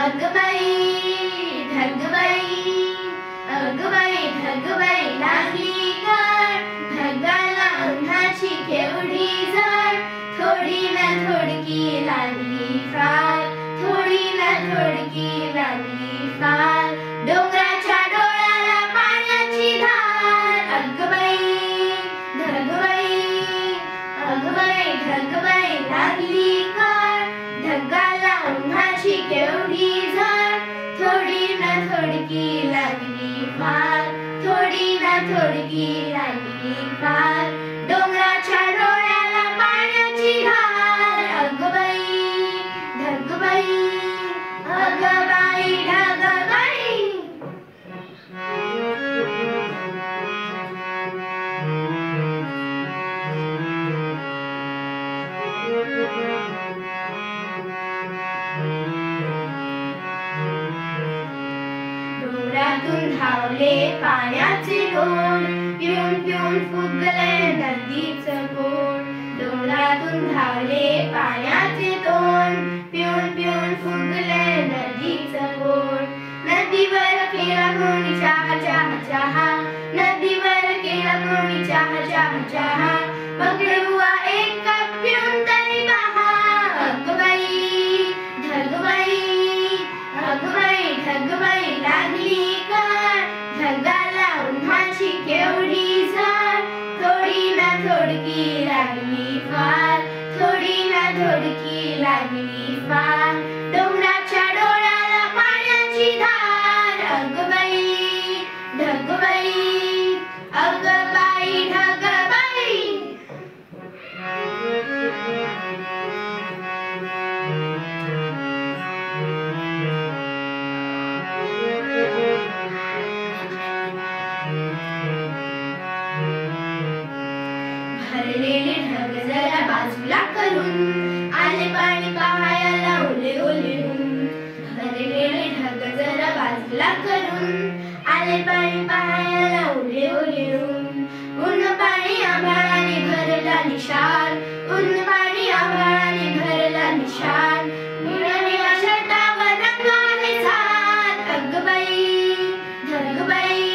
अगबाई ढगबाई, अगबाई ढगबाई लागली गार, ढगाला उन्हाची केवढी झळ, थोडी ना थोडकी लागली फार, थोडी ना थोडकी लागली फार. डोंगराच्या डोळ्याला पाण्याची धार, अगबाई ढगबाई, अगबाई ढगबाई लागली गार, ढगाला उन्हाची केवढी झळ, थोडी ना थोडकी लागली फार, थोडी ना थोडकी लागली फार. डोंगराच्या डोळ्याला पाण्याची धार, अगबाई ढगबाई, अगबाई ढगबाई. डोंगरातून धावले पाण्याचे डोल, पिऊन पिऊन फुगले नदीचं पोट. डोंगरातून धावले पाण्याचे तोंड, पिऊन पिऊन फुगले नदीचं पोट. नदीवर केला कोणी चहा चहा चहा, नदीवर केला कोणी चहा चहा चहा. पकडे बुवा एक कप पिऊन तरी पहा, अगबाई ढगबाई, अगबाई ढगबाई लागली गार, ढगाला उन्हाची केवढी झळ, थोडी ना थोडकी लागली फार, थोडी ना थोडकी लागली फार. डोंगराच्या डोळ्याला पाण्याची धार, अगबाई ढगबाई, अगबाई ढगबाई. भरलेले ढग जरा बाजूला करून, आले पाणी पाहायला ओले ओलेहून. भरलेले ढग जरा बाजूला करून, आले पाणी पाहायला ओले ओलेहून. ऊन पाणी आभाळाने भरला निशार, ऊन पाणी आभाळाने भरला निशार. निळ्या शर्टावर रंगाने झात, अगबाई ढगबाई,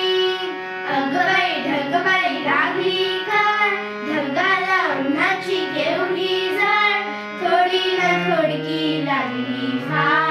अगबाई ढगबाई लागली गार, ढगाला उन्हाची केवढी झळ, थोडी ना थोडकी लागली फार.